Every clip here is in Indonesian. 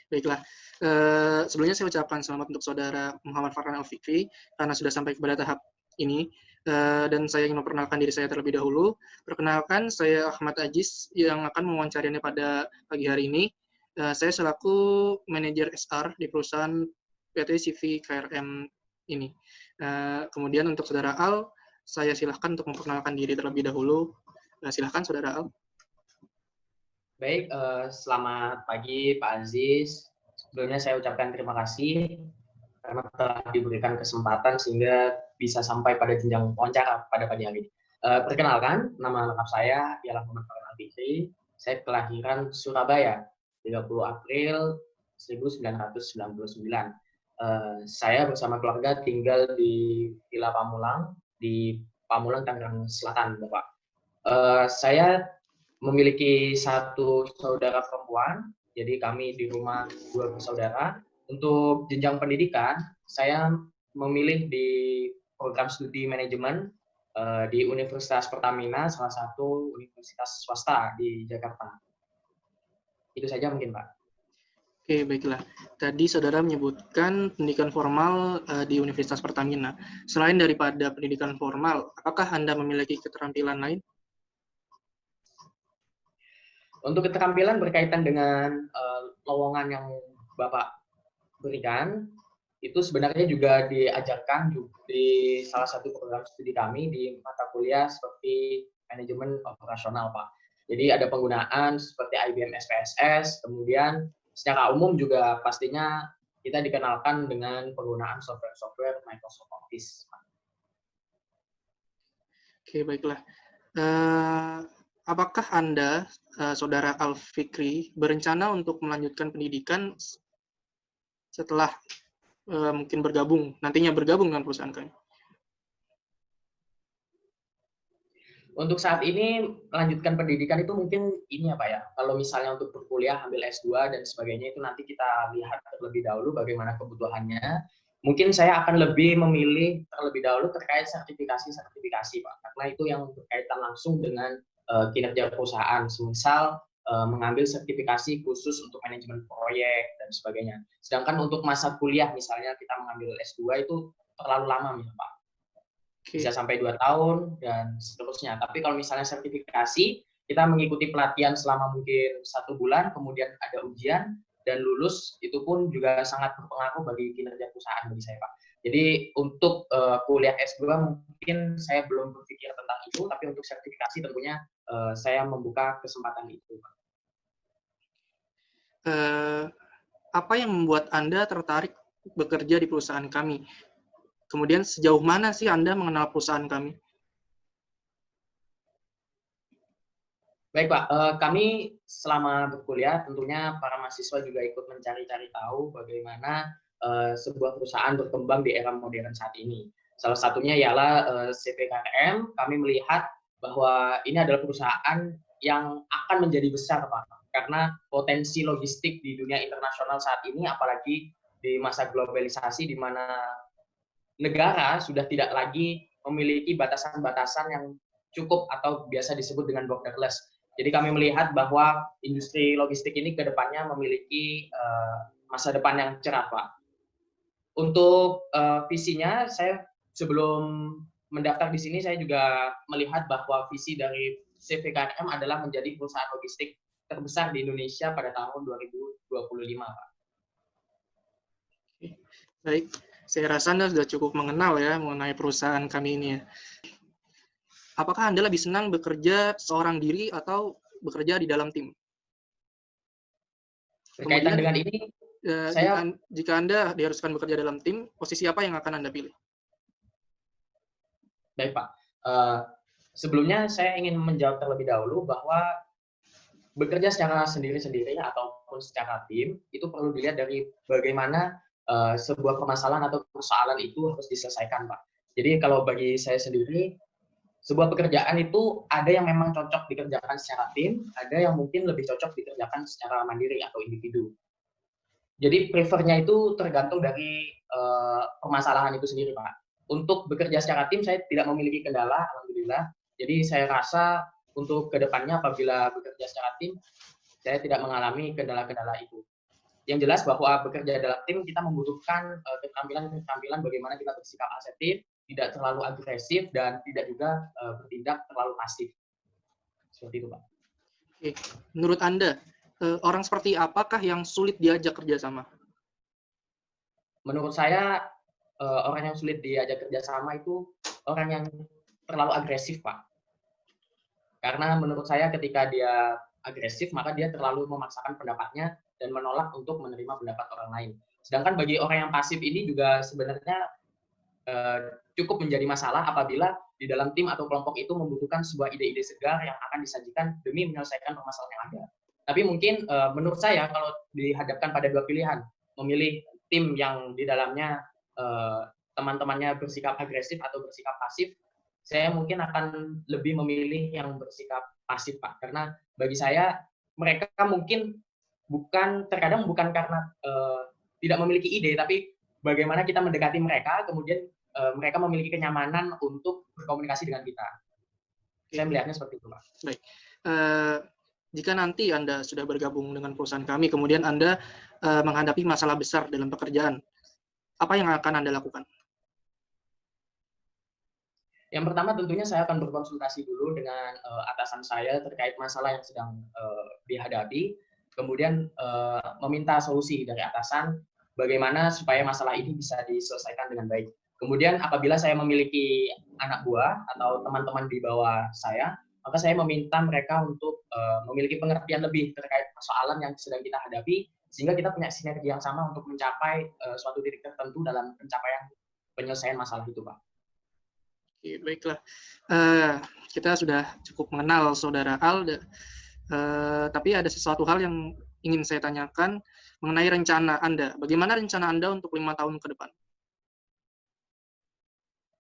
Baiklah, sebelumnya saya ucapkan selamat untuk saudara Muhammad Farhan Al-Fikri karena sudah sampai kepada tahap ini. Dan saya ingin memperkenalkan diri saya terlebih dahulu. Perkenalkan, saya Ahmad Ajis yang akan mewawancari Anda pada pagi hari ini. Saya selaku manajer SR di perusahaan PT CV KRM ini. Kemudian untuk saudara Al, saya silahkan untuk memperkenalkan diri terlebih dahulu. Silahkan saudara Al. Baik, selamat pagi Pak Aziz. Sebelumnya saya ucapkan terima kasih karena telah diberikan kesempatan sehingga bisa sampai pada jenjang wawancara pada pagi hari ini. Perkenalkan, nama lengkap saya ialah Muhammad Farhan Al-Fikri. Saya kelahiran Surabaya, 30 April 1999. Saya bersama keluarga tinggal di Villa Pamulang, di Pamulang, Tangerang Selatan, Bapak. Saya memiliki satu saudara perempuan, jadi kami di rumah 2 bersaudara. Untuk jenjang pendidikan, saya memilih di program studi manajemen di Universitas Pertamina, salah satu universitas swasta di Jakarta. Itu saja mungkin, Pak. Oke, baiklah. Tadi saudara menyebutkan pendidikan formal di Universitas Pertamina. Selain daripada pendidikan formal, apakah Anda memiliki keterampilan lain? Untuk keterampilan berkaitan dengan lowongan yang Bapak berikan, itu sebenarnya juga diajarkan di salah satu program studi kami di mata kuliah seperti manajemen operasional, Pak. Jadi ada penggunaan seperti IBM SPSS, kemudian secara umum juga pastinya kita dikenalkan dengan penggunaan software-software Microsoft Office. Oke, baiklah. Apakah Anda, saudara Al-Fikri, berencana untuk melanjutkan pendidikan setelah mungkin nantinya bergabung dengan perusahaan kami? Untuk saat ini melanjutkan pendidikan itu mungkin ini ya Pak ya, kalau misalnya untuk berkuliah ambil S2 dan sebagainya itu nanti kita lihat terlebih dahulu bagaimana kebutuhannya. Mungkin saya akan lebih memilih terlebih dahulu terkait sertifikasi Pak, karena itu yang berkaitan langsung dengan kinerja perusahaan, semisal mengambil sertifikasi khusus untuk manajemen proyek dan sebagainya. Sedangkan untuk masa kuliah misalnya kita mengambil S2 itu terlalu lama ya Pak. Bisa sampai 2 tahun dan seterusnya. Tapi kalau misalnya sertifikasi, kita mengikuti pelatihan selama mungkin 1 bulan, kemudian ada ujian dan lulus, itu pun juga sangat berpengaruh bagi kinerja perusahaan bagi saya, Pak. Jadi untuk kuliah S2 mungkin saya belum berpikir tentang itu, tapi untuk sertifikasi tentunya saya membuka kesempatan itu, Pak. Apa yang membuat Anda tertarik bekerja di perusahaan kami? Kemudian sejauh mana sih Anda mengenal perusahaan kami? Baik Pak, kami selama berkuliah tentunya para mahasiswa juga ikut mencari-cari tahu bagaimana sebuah perusahaan berkembang di era modern saat ini. Salah satunya ialah CVKRM, kami melihat bahwa ini adalah perusahaan yang akan menjadi besar Pak, karena potensi logistik di dunia internasional saat ini, apalagi di masa globalisasi di mana negara sudah tidak lagi memiliki batasan-batasan yang cukup atau biasa disebut dengan borderless. Jadi kami melihat bahwa industri logistik ini ke depannya memiliki masa depan yang cerah, Pak. Untuk visinya, saya sebelum mendaftar di sini, saya juga melihat bahwa visi dari CVKRM adalah menjadi perusahaan logistik terbesar di Indonesia pada tahun 2025, Pak. Baik, saya rasa Anda sudah cukup mengenal ya mengenai perusahaan kami ini ya. Apakah Anda lebih senang bekerja seorang diri atau bekerja di dalam tim? Berkaitan Kemudian, dengan ini, jika Anda diharuskan bekerja dalam tim, posisi apa yang akan Anda pilih? Baik Pak, sebelumnya saya ingin menjawab terlebih dahulu bahwa bekerja secara sendiri-sendiri ataupun secara tim, itu perlu dilihat dari bagaimana sebuah permasalahan atau persoalan itu harus diselesaikan, Pak. Jadi kalau bagi saya sendiri, sebuah pekerjaan itu ada yang memang cocok dikerjakan secara tim, ada yang mungkin lebih cocok dikerjakan secara mandiri atau individu. Jadi prefernya itu tergantung dari permasalahan itu sendiri, Pak. Untuk bekerja secara tim saya tidak memiliki kendala, alhamdulillah. Jadi saya rasa untuk kedepannya apabila bekerja secara tim, saya tidak mengalami kendala-kendala itu. Yang jelas bahwa bekerja dalam tim kita membutuhkan keterampilan bagaimana kita bersikap asertif, tidak terlalu agresif, dan tidak juga bertindak terlalu pasif. Seperti itu, Pak. Oke. Menurut Anda, orang seperti apakah yang sulit diajak kerjasama? Menurut saya, orang yang sulit diajak kerjasama itu orang yang terlalu agresif, Pak. Karena menurut saya ketika dia agresif, maka dia terlalu memaksakan pendapatnya dan menolak untuk menerima pendapat orang lain. Sedangkan bagi orang yang pasif ini juga sebenarnya cukup menjadi masalah apabila di dalam tim atau kelompok itu membutuhkan sebuah ide-ide segar yang akan disajikan demi menyelesaikan permasalahan yang ada. Tapi mungkin menurut saya kalau dihadapkan pada dua pilihan, memilih tim yang di dalamnya teman-temannya bersikap agresif atau bersikap pasif, saya mungkin akan lebih memilih yang bersikap pasif, Pak. Karena bagi saya mereka mungkin terkadang bukan karena tidak memiliki ide, tapi bagaimana kita mendekati mereka, kemudian mereka memiliki kenyamanan untuk berkomunikasi dengan kita. Saya melihatnya seperti itu, Pak. Baik. Jika nanti Anda sudah bergabung dengan perusahaan kami, kemudian Anda menghadapi masalah besar dalam pekerjaan, apa yang akan Anda lakukan? Yang pertama tentunya saya akan berkonsultasi dulu dengan atasan saya terkait masalah yang sedang dihadapi, kemudian meminta solusi dari atasan bagaimana supaya masalah ini bisa diselesaikan dengan baik. Kemudian apabila saya memiliki anak buah atau teman-teman di bawah saya, maka saya meminta mereka untuk memiliki pengertian lebih terkait persoalan yang sedang kita hadapi, sehingga kita punya sinergi yang sama untuk mencapai suatu titik tertentu dalam pencapaian penyelesaian masalah itu, Pak. Oke, baiklah. Kita sudah cukup mengenal Saudara Al, tapi ada sesuatu hal yang ingin saya tanyakan mengenai rencana Anda. Bagaimana rencana Anda untuk 5 tahun ke depan?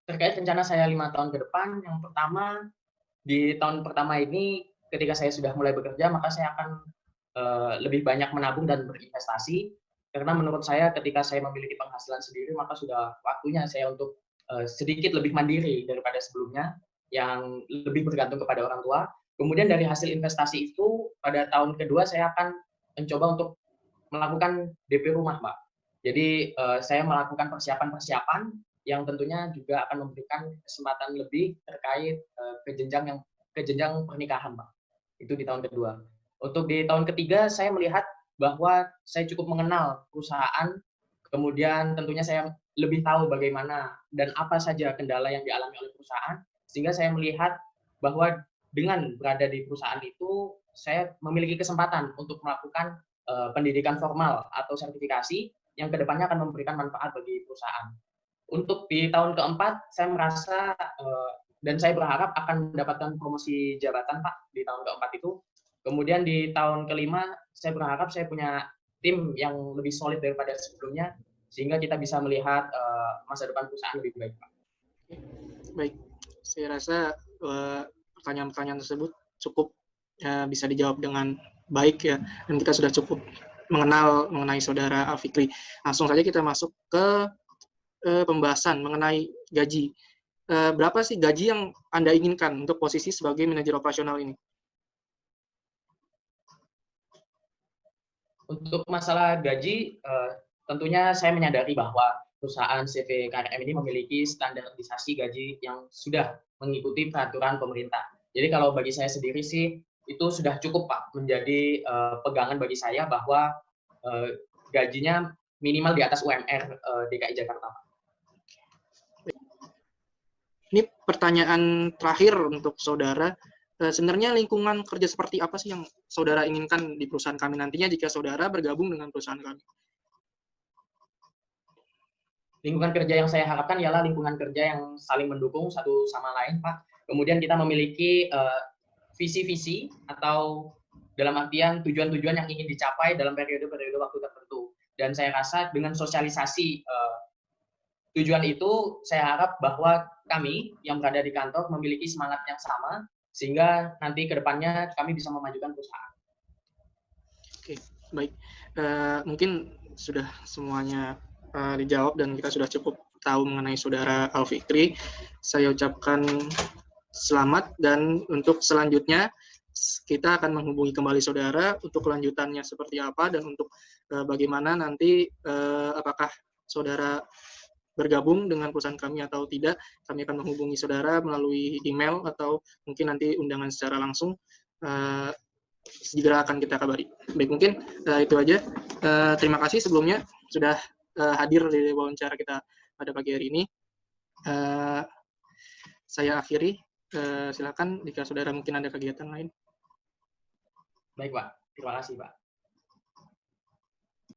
Terkait rencana saya 5 tahun ke depan, yang pertama, di tahun pertama ini, ketika saya sudah mulai bekerja, maka saya akan lebih banyak menabung dan berinvestasi, karena menurut saya ketika saya memiliki penghasilan sendiri, maka sudah waktunya saya untuk sedikit lebih mandiri daripada sebelumnya, yang lebih bergantung kepada orang tua. Kemudian dari hasil investasi itu, pada tahun kedua saya akan mencoba untuk melakukan DP rumah, Mbak. Jadi saya melakukan persiapan-persiapan yang tentunya juga akan memberikan kesempatan lebih terkait ke jenjang pernikahan, Pak. Itu di tahun kedua. Untuk di tahun ketiga, saya melihat bahwa saya cukup mengenal perusahaan, kemudian tentunya saya lebih tahu bagaimana dan apa saja kendala yang dialami oleh perusahaan, sehingga saya melihat bahwa dengan berada di perusahaan itu, saya memiliki kesempatan untuk melakukan pendidikan formal atau sertifikasi yang kedepannya akan memberikan manfaat bagi perusahaan. Untuk di tahun keempat, saya merasa dan saya berharap akan mendapatkan promosi jabatan, Pak, di tahun keempat itu. Kemudian di tahun kelima, saya berharap saya punya tim yang lebih solid daripada sebelumnya, sehingga kita bisa melihat masa depan perusahaan lebih baik, Pak. Baik, saya rasa pertanyaan-pertanyaan tersebut cukup bisa dijawab dengan baik ya, dan kita sudah cukup mengenal mengenai Saudara Al-Fikri. Langsung saja kita masuk ke pembahasan mengenai gaji. Berapa sih gaji yang Anda inginkan untuk posisi sebagai manajer operasional ini? Untuk masalah gaji, tentunya saya menyadari bahwa perusahaan CV KRM ini memiliki standarisasi gaji yang sudah mengikuti peraturan pemerintah. Jadi kalau bagi saya sendiri sih, itu sudah cukup, Pak, menjadi pegangan bagi saya bahwa gajinya minimal di atas UMR DKI Jakarta, Pak. Ini pertanyaan terakhir untuk Saudara. Sebenarnya lingkungan kerja seperti apa sih yang Saudara inginkan di perusahaan kami nantinya jika Saudara bergabung dengan perusahaan kami? Lingkungan kerja yang saya harapkan ialah lingkungan kerja yang saling mendukung satu sama lain, Pak. Kemudian kita memiliki visi-visi atau dalam artian tujuan-tujuan yang ingin dicapai dalam periode-periode waktu tertentu. Dan saya rasa dengan sosialisasi tujuan itu, saya harap bahwa kami yang berada di kantor memiliki semangat yang sama, sehingga nanti ke depannya kami bisa memajukan perusahaan. Oke, baik. Mungkin sudah semuanya dijawab dan kita sudah cukup tahu mengenai Saudara Al-Fikri. Saya ucapkan selamat, dan untuk selanjutnya kita akan menghubungi kembali Saudara untuk kelanjutannya seperti apa, dan untuk bagaimana nanti apakah saudara bergabung dengan perusahaan kami atau tidak. Kami akan menghubungi saudara melalui email atau mungkin nanti undangan secara langsung. Segera akan kita kabari. Baik, mungkin itu aja. Terima kasih sebelumnya sudah hadir di wawancara kita pada pagi hari ini. Saya akhiri. Silakan jika saudara mungkin ada kegiatan lain. Baik, Pak. Terima kasih, Pak.